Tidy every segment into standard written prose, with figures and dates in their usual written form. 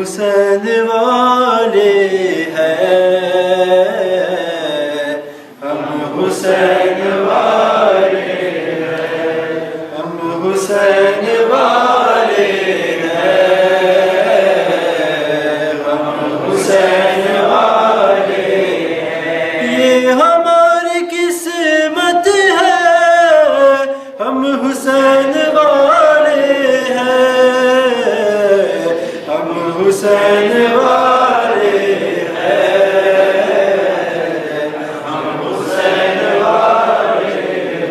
हुसैन वाले हैं, हम हुसैन वाले हैं, हम हुसैन वाले हैं, हम हुसैन वाले हैं। ये हमारी किस्मत है, हम हुसैन वाले हैं, हम हुसैन वाले हैं, हम हुसैन वाले हैं।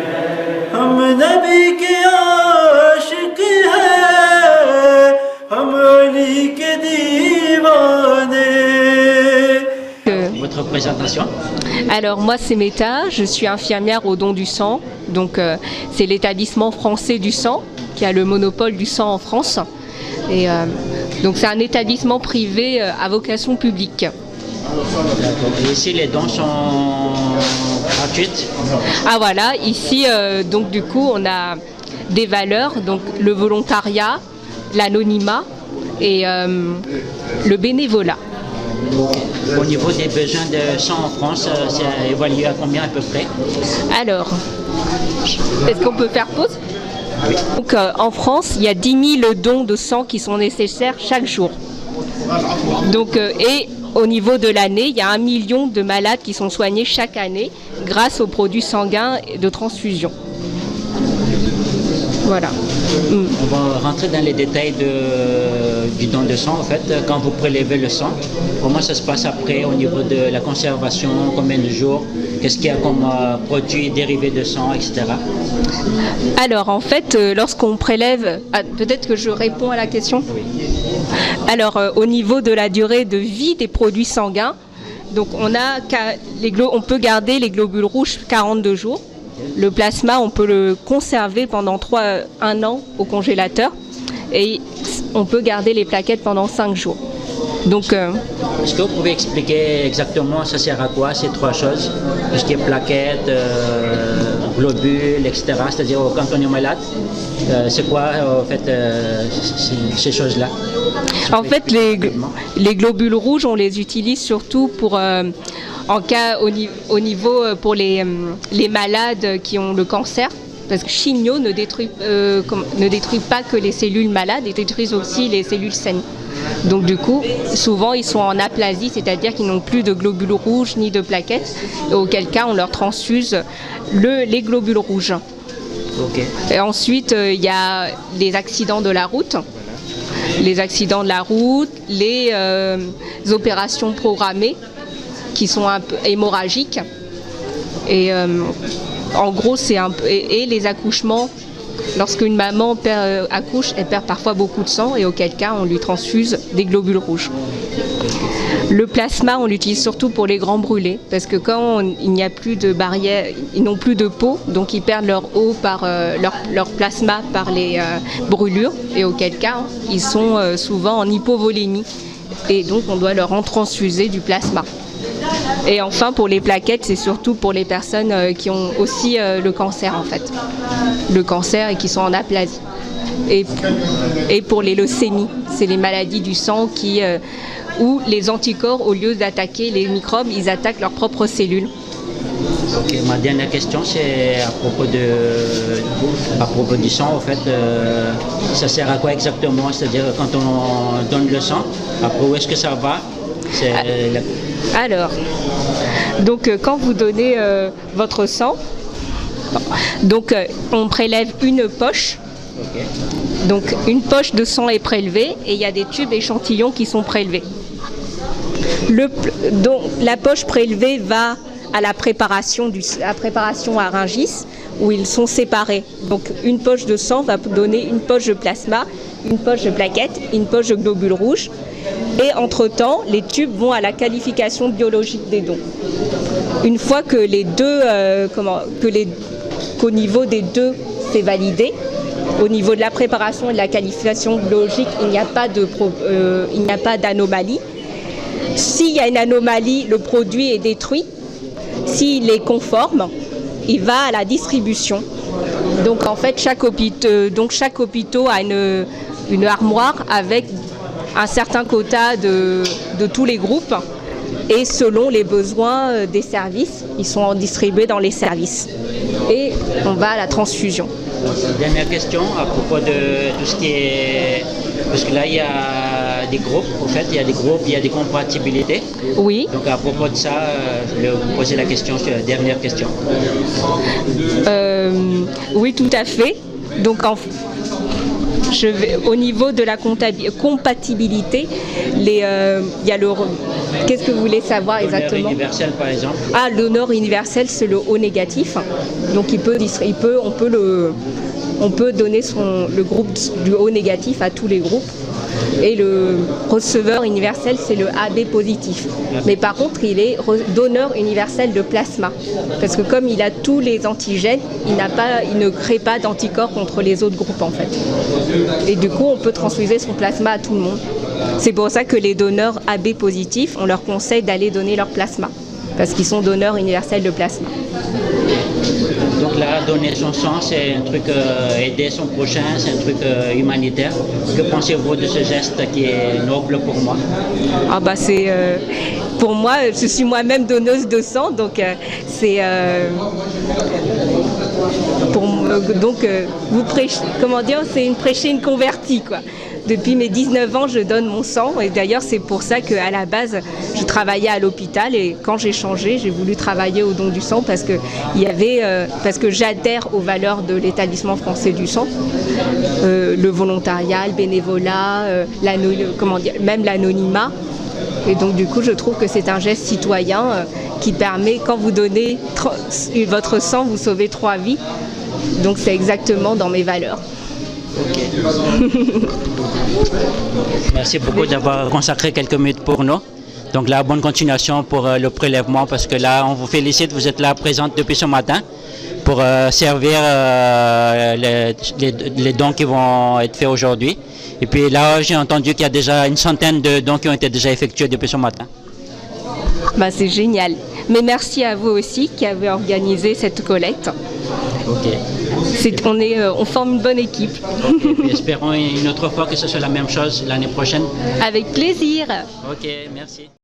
हम नबी के आशिक हैं, हम अली के दीवाने। Votre présentation? Alors moi c'est Meta, je suis infirmière au don du sang, donc c'est l'établissement français du sang qui a le monopole du sang en France. Et donc c'est un établissement privé à vocation publique. D'accord. Et ici les dons sont gratuites? Ah voilà, ici donc du coup on a des valeurs, donc le volontariat, l'anonymat et le bénévolat. Au niveau des besoins de sang en France, c'est évalué à combien à peu près? Alors, est-ce qu'on peut faire pause? Oui. Donc en France, il y a 10 000 dons de sang qui sont nécessaires chaque jour. Donc, et au niveau de l'année, il y a 1 million de malades qui sont soignés chaque année grâce aux produits sanguins de transfusion. Voilà. On va rentrer dans les détails du don de sang en fait. Quand vous prélevez le sang, comment ça se passe après au niveau de la conservation, combien de jours, qu'est-ce qu'il y a comme produits dérivés de sang, etc. Alors en fait, lorsqu'on prélève, peut-être que je réponds à la question. Oui. Alors au niveau de la durée de vie des produits sanguins, donc on peut garder les globules rouges 42 jours. Le plasma, on peut le conserver pendant 1 an au congélateur et on peut garder les plaquettes pendant 5 jours. Donc, est-ce que vous pouvez expliquer exactement ça sert à quoi ces 3 choses? Tout ce qui est plaquettes, globules, etc. C'est-à-dire quand on est malade, c'est quoi en fait ces choses-là? En fait, les globules rouges, on les utilise surtout pour en cas au niveau pour les malades qui ont le cancer, parce que chimio ne détruit pas que les cellules malades, ils détruisent aussi les cellules saines. Donc du coup, souvent ils sont en aplasie, c'est-à-dire qu'ils n'ont plus de globules rouges ni de plaquettes, auquel cas on leur transfuse les globules rouges. Okay. Et ensuite, il y a les accidents de la route. Les accidents de la route, les opérations programmées qui sont un peu hémorragiques. Et en gros, c'est un peu. Et les accouchements, lorsqu'une maman accouche, elle perd parfois beaucoup de sang et auquel cas on lui transfuse des globules rouges. Le plasma, on l'utilise surtout pour les grands brûlés, parce que quand il n'y a plus de barrière, ils n'ont plus de peau, donc ils perdent leur eau par leur plasma par les brûlures, et auquel cas ils sont souvent en hypovolémie, et donc on doit leur en transfuser du plasma. Et enfin, pour les plaquettes, c'est surtout pour les personnes qui ont aussi le cancer en fait, le cancer et qui sont en aplasie. Et pour les leucémies, c'est les maladies du sang où les anticorps, au lieu d'attaquer les microbes, ils attaquent leurs propres cellules. Ok, ma dernière question, c'est à propos du sang, en fait, ça sert à quoi exactement? C'est-à-dire quand on donne le sang, après où est-ce que ça va? Alors, donc quand vous donnez votre sang, donc on prélève une poche. Okay. Donc une poche de sang est prélevée et il y a des tubes échantillons qui sont prélevés. Donc, la poche prélevée va à la préparation à Rungis où ils sont séparés. Donc une poche de sang va donner une poche de plasma, une poche de plaquettes, une poche de globules rouges. Et entre-temps, les tubes vont à la qualification biologique des dons. Une fois que qu'au niveau des deux, c'est validé, au niveau de la préparation et de la qualification biologique, il n'y a pas d'anomalie. S'il y a une anomalie, le produit est détruit. S'il est conforme, il va à la distribution. Donc en fait, chaque hôpital a une armoire avec un certain quota de tous les groupes et selon les besoins des services, ils sont distribués dans les services. Et on va à la transfusion. Dernière question à propos de tout ce qui est... Parce que là, il y a des groupes, en fait, il y a des groupes, il y a des compatibilités. Oui. Donc à propos de ça, je vais vous poser la question, la dernière question. Oui, tout à fait. Donc au niveau de la compatibilité, il y a qu'est-ce que vous voulez savoir exactement? L'honneur universel, par exemple. Ah, l'honneur universel, c'est le O négatif. Donc on peut donner le groupe du O négatif à tous les groupes. Et le receveur universel, c'est le AB positif. Mais par contre, il est donneur universel de plasma. Parce que comme il a tous les antigènes, il ne crée pas d'anticorps contre les autres groupes en fait. Et du coup, on peut transfuser son plasma à tout le monde. C'est pour ça que les donneurs AB positifs, on leur conseille d'aller donner leur plasma. Parce qu'ils sont donneurs universels de plasma. Donc là, donner son sang, c'est un truc, aider son prochain, c'est un truc humanitaire. Que pensez-vous de ce geste qui est noble pour moi? Ah bah c'est pour moi, je suis moi-même donneuse de sang, donc c'est vous prêchez, comment dire, c'est prêcher une convertie quoi. Depuis mes 19 ans, je donne mon sang et d'ailleurs c'est pour ça qu'à la base, je travaillais à l'hôpital et quand j'ai changé, j'ai voulu travailler au don du sang parce que j'adhère aux valeurs de l'établissement français du sang, le volontariat, le bénévolat, même l'anonymat. Et donc du coup, je trouve que c'est un geste citoyen qui permet, quand vous donnez votre sang, vous sauvez 3 vies. Donc c'est exactement dans mes valeurs. Merci beaucoup d'avoir consacré quelques minutes pour nous. Donc là, bonne continuation pour le prélèvement parce que là, on vous félicite, vous êtes là présente depuis ce matin pour servir les dons qui vont être faits aujourd'hui. Et puis là, j'ai entendu qu'il y a déjà une centaine de dons qui ont été déjà effectués depuis ce matin. Bah, c'est génial. Mais merci à vous aussi qui avez organisé cette collecte. Ok. On forme une bonne équipe. Okay. Espérons une autre fois que ce soit la même chose l'année prochaine. Avec plaisir. Ok, merci.